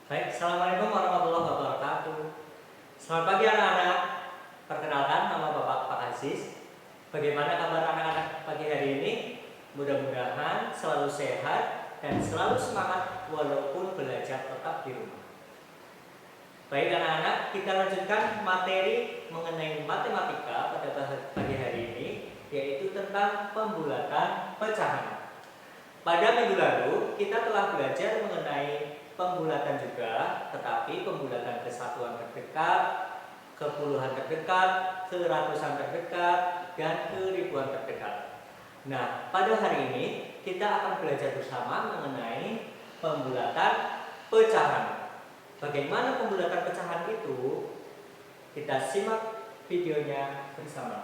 Baik, Assalamualaikum warahmatullahi wabarakatuh. Selamat pagi anak-anak. Perkenalkan, nama Bapak Pak Aziz. Bagaimana kabar anak-anak pagi hari ini? Mudah-mudahan selalu sehat dan selalu semangat walaupun belajar tetap di rumah. Baik anak-anak, kita lanjutkan materi mengenai matematika pada pagi hari ini, yaitu tentang pembulatan pecahan. Pada minggu lalu, kita telah belajar mengenai pembulatan juga, tetapi pembulatan kesatuan terdekat, kepuluhan terdekat, keratusan terdekat, dan keribuan terdekat. Nah, pada hari ini kita akan belajar bersama mengenai pembulatan pecahan. Bagaimana pembulatan pecahan itu? Kita simak videonya bersama.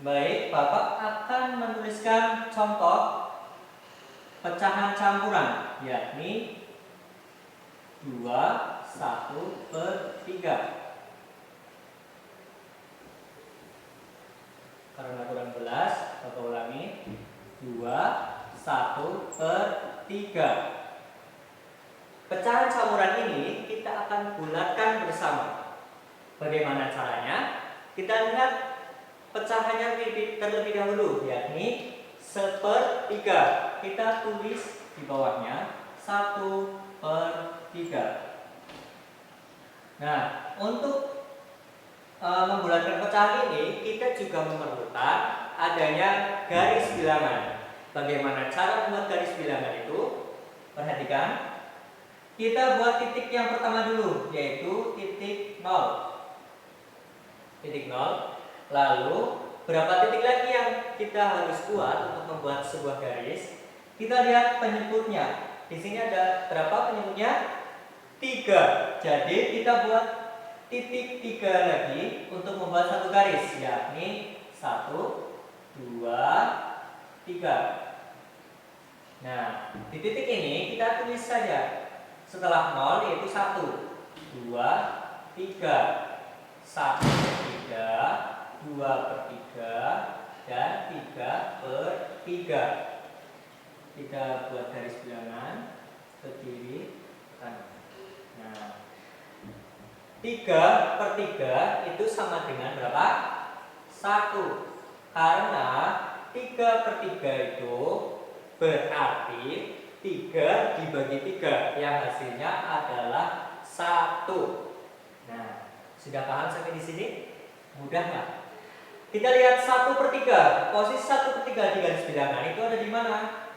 Baik, Bapak akan menuliskan contoh pecahan campuran, yakni 2/1/3. Karena kurang jelas, Bapak ulangi. 2/1/3. Pecahan campuran ini kita akan bulatkan bersama. Bagaimana caranya? Kita lihat pecahannya terlebih dahulu, yakni 1/3. Kita tulis di bawahnya 1/3. Nah, untuk membulatkan pecahan ini kita juga memerlukan adanya garis bilangan. Bagaimana cara membuat garis bilangan itu? Perhatikan. Kita buat titik yang pertama dulu, yaitu titik 0. Titik 0. Lalu berapa titik lagi yang kita harus buat untuk membuat sebuah garis? Kita lihat penyebutnya. Di sini ada berapa penyebutnya? 3. Jadi kita buat titik 3 lagi untuk membuat satu garis, yakni 1, 2, 3. Nah, di titik ini kita tulis saja setelah 0 yaitu 1, 2, 3. 1/3, 2/3, dan 3/3. Kita buat garis bilangan ke kiri kanan. Nah, 3/3 itu sama dengan berapa? 1. Karena 3/3 itu berarti 3 dibagi 3, yang hasilnya adalah 1. Nah, sudah paham sampai di sini? Mudah nggak? Kita lihat 1/3. Posisi 1/3 di garis bilangan itu ada di mana?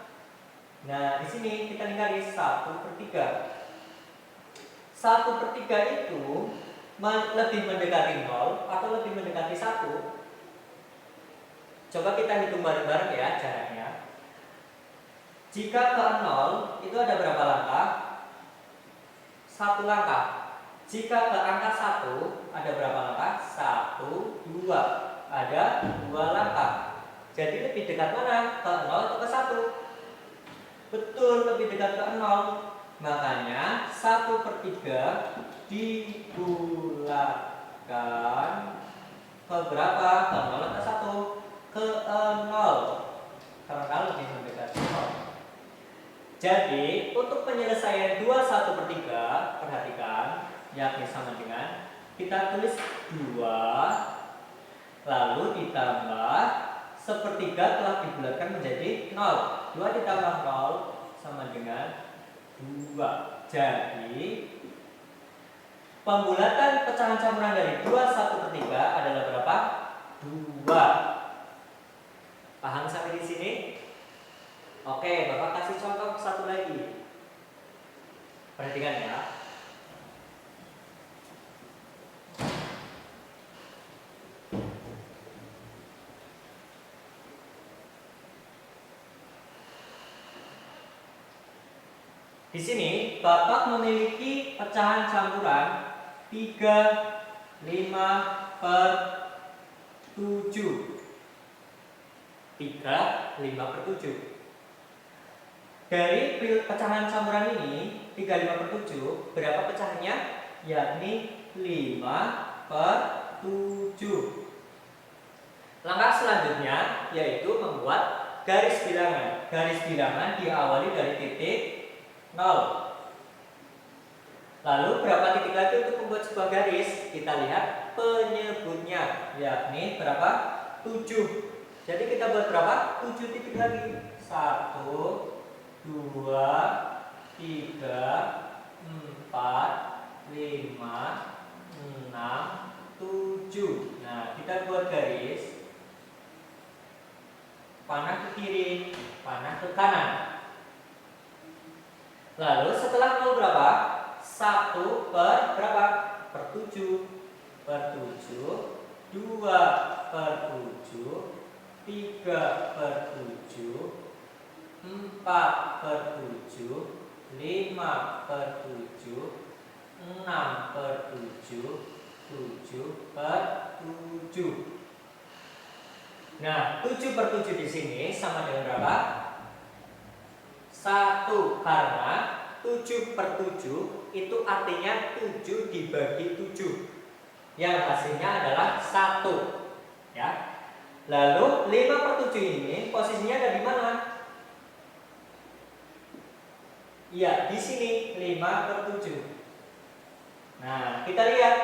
Nah, di sini kita lihat garis 1/3. 1/3 itu lebih mendekati 0 atau lebih mendekati 1? Coba kita hitung bareng-bareng ya jaraknya. Jika ke 0 itu ada berapa langkah? 1 langkah. Jika ke angka 1 ada berapa langkah? 1, 2. Ada 2 langkah. Jadi lebih dekat mana? Ke 0 atau ke 1? Betul, lebih dekat ke 0. Makanya 1/3 dibulatkan ke berapa? Ke 0 atau 1? Ke 0. Karena lebih mendekati 0. Jadi untuk penyelesaian 2/1/3, perhatikan, yakni sama dengan kita tulis 2 lalu ditambah 1/3 telah dibulatkan menjadi 0. 2 ditambah 0 sama dengan 2. Jadi pembulatan pecahan campuran dari 2/1/3 adalah berapa? 2. Paham sampai di sini? Oke, Bapak kasih contoh satu lagi. Perhatikan ya. Di sini Bapak memiliki pecahan campuran 3, 5/7. 3, 5/7. Dari pecahan campuran ini 3, 5/7, berapa pecahannya? Yakni 5/7. Langkah selanjutnya yaitu membuat garis bilangan. Garis bilangan diawali dari titik 0. Lalu berapa titik lagi untuk membuat sebuah garis? Kita lihat penyebutnya, yakni berapa? 7. Jadi kita buat berapa? 7 titik lagi. 1, 2, 3, 4, 5, 6, 7. Nah, kita buat garis. Panah ke kiri, panah ke kanan. Lalu setelah 0 berapa? 1 per berapa? Per 7. Per 7, 2 per 7, 3 per 7, 4 per 7, 5 per 7, 6 per 7, 7 per 7. Nah, 7 per 7 di sini sama dengan berapa? 1, karena 7 per 7 itu artinya 7 dibagi 7, yang hasilnya adalah 1. Ya. Lalu 5 per 7 ini posisinya ada di mana? Iya, di sini 5 per 7. Nah, kita lihat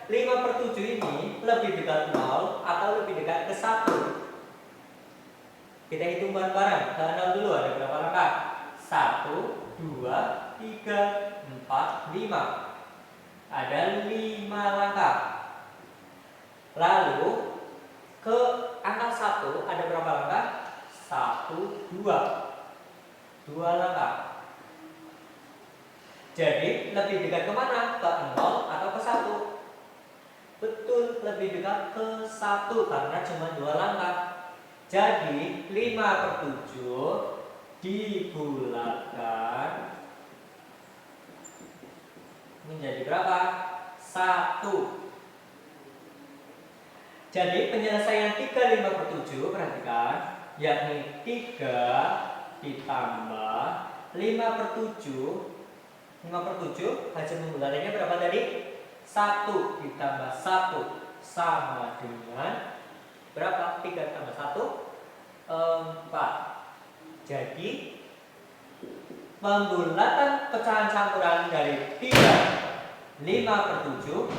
5 per 7 ini lebih dekat 0 atau lebih dekat ke 1? Kita hitung bareng-bareng. Ke 0 dulu, ada berapa langkah? 1, 2, 3, 4, 5. Ada 5 langkah. Lalu ke angka 1 ada berapa langkah? 1, 2. 2 langkah. Jadi lebih dekat kemana? Ke 0 atau ke 1? Betul, lebih dekat ke 1 karena cuma 2 langkah. Jadi 5 per 7 dibulatkan menjadi berapa? 1. Jadi penyelesaian 3 5 per 7, perhatikan, yakni 3 ditambah 5 per 7. 5 per 7 hasil pembulatannya berapa tadi? 1 ditambah 1 sama dengan berapa? 3 tambah 1, 4. Jadi pembulatan pecahan campuran dari 3 5 per 7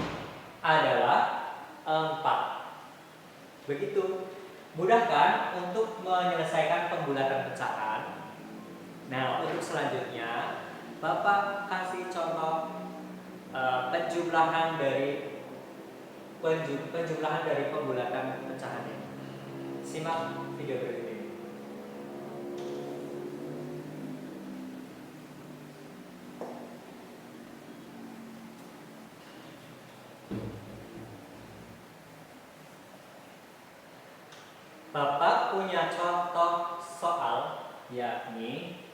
adalah 4. Begitu. Mudah kan untuk menyelesaikan pembulatan pecahan? Nah, untuk selanjutnya Bapak kasih contoh penjumlahan dari pembulatan pecahan ini. Simak video berikut ini. Bapak punya contoh soal, yakni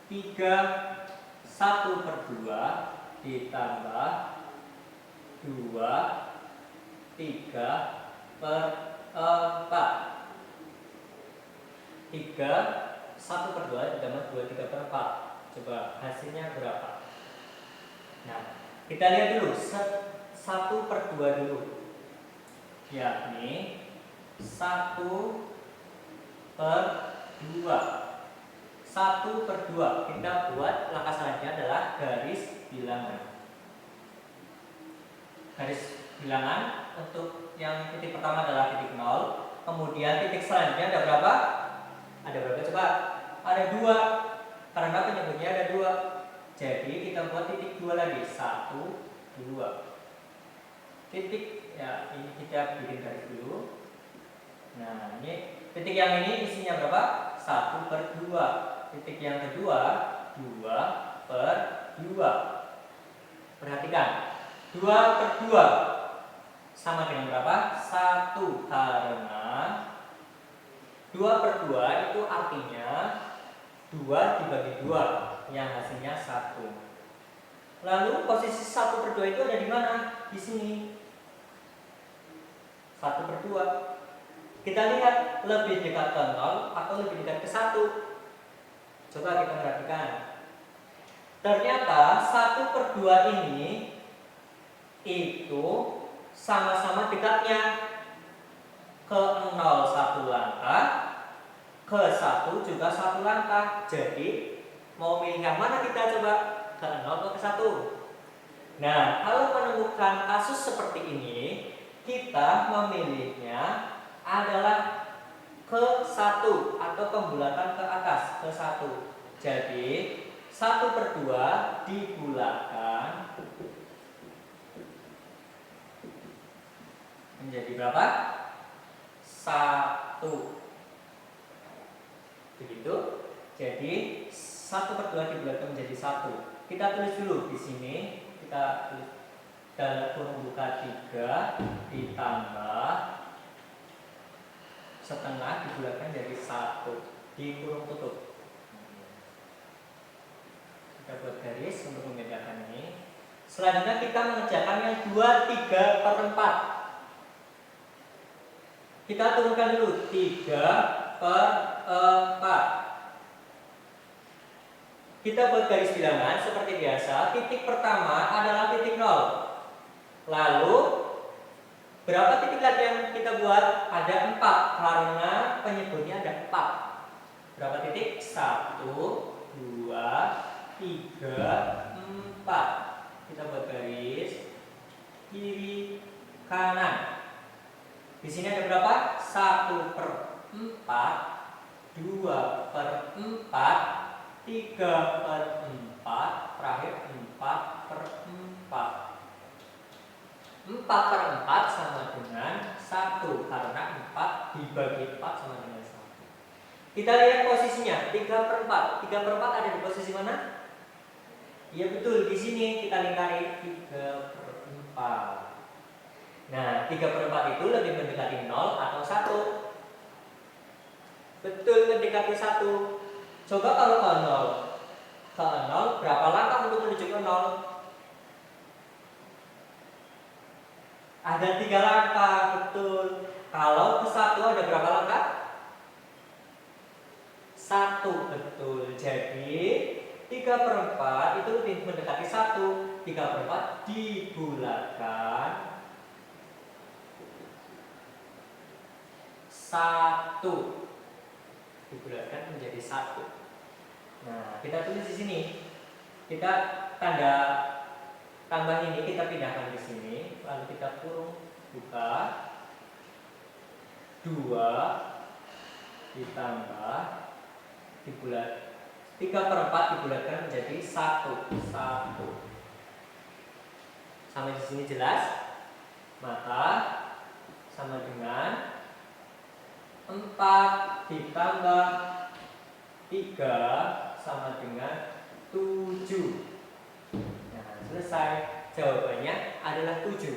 3 1 per 2 ditambah 2 3 per 4. 3 1 per 2 ditambah 2 3 per 4. Coba hasilnya berapa? Nah, kita lihat dulu 1 per 2 dulu, yakni 1 per 2. 1 per 2 kita buat langkah selanjutnya adalah garis bilangan. Garis bilangan untuk yang titik pertama adalah titik 0. Kemudian titik selanjutnya ada berapa? Ada berapa coba? Ada 2. Karena penyebutnya ada 2. Jadi kita buat titik 2 lagi. 1, 2. Titik, ya ini kita bikin garis dulu. Nah, ini titik yang ini isinya berapa? 1 per 2. Titik yang kedua 2 per 2. Perhatikan, 2 per 2 sama dengan berapa? 1, karena 2 per 2 itu artinya 2 dibagi 2, yang hasilnya 1. Lalu posisi 1 per 2 itu ada di mana? Di sini. 1 per 2. Kita lihat lebih dekat ke 0 atau lebih dekat ke 1. Coba kita perhatikan. Ternyata 1 per 2 ini itu sama-sama dekatnya. Ke 0 1 langkah, ke 1 juga 1 langkah. Jadi mau milih yang mana kita coba? ke 0 atau ke 1. Nah, kalau menemukan kasus seperti ini, kita memilihnya adalah ke 1 atau pembulatan ke atas, ke 1. Jadi 1/2 dibulatkan menjadi berapa? 1. Begitu. Jadi 1/2 dibulatkan menjadi 1. Kita tulis dulu di sini. Kita tulis dalam kurung buka 3 ditambah setengah dibulatkan jadi 1 di kurung tutup. Kita buat garis untuk membedakan ini. Selanjutnya kita mengerjakan yang 2/3/4. Kita turunkan dulu 3/4. Kita buat garis bilangan seperti biasa. Titik pertama adalah titik 0. Lalu berapa titik lagi yang kita buat? Ada 4 karena penyebutnya ada 4. Berapa titik? 1, 2, 3, 4. Kita buat garis kiri kanan. Di sini ada berapa? 1/4, 2/4, 3/4, terakhir 4/4. 4/4 sama dengan 1 karena 4 dibagi 4 sama dengan 1. Kita lihat posisinya 3/4. 3/4 ada di posisi mana? Ya betul, di sini kita lingkari 3/4. Nah, 3/4 itu lebih mendekati 0 atau 1? Betul, mendekati 1. Coba kalau ke 0. Ke 0 berapa langkah untuk menuju ke 0? Ada 3 langkah, betul. Kalau ke 1 ada berapa langkah? 1, betul. Jadi 3/4 itu lebih mendekati 1. 3/4 dibulatkan 1. Dibulatkan menjadi 1. Nah, kita tulis di sini. Kita tanda tambah ini kita pindahkan ke sini, lalu kita kurung buka 2 ditambah dibulat 3/4 dibulatkan menjadi 1. Sampai di sini jelas? Maka sama dengan 4 ditambah 3 sama dengan 7. Nah, selesai. Jawabannya adalah 7.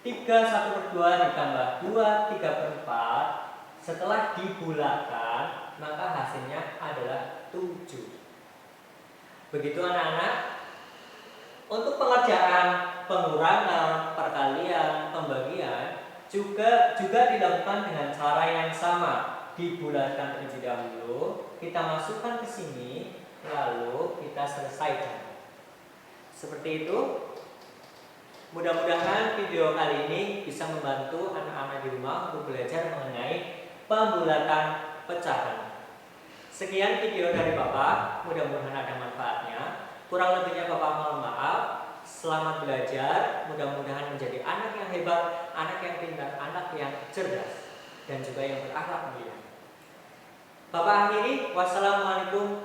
3 1/2 ditambah 2 3/4. Setelah dibulatkan, maka hasilnya adalah 7. Begitu anak-anak. Untuk pengerjaan pengurangan, perkalian, pembagian juga dilakukan dengan cara yang sama. Dibulatkan terlebih dahulu, kita masukkan ke sini, lalu kita selesaikan. Seperti itu. Mudah-mudahan video kali ini bisa membantu anak-anak di rumah untuk belajar mengenai pembulatan pecahan. Sekian video dari Bapak, mudah-mudahan ada manfaatnya. Kurang lebihnya Bapak mohon maaf. Selamat belajar, mudah-mudahan menjadi anak yang hebat, anak yang pintar, anak yang cerdas, dan juga yang berakhlak mulia. Bapak akhiri, wassalamualaikum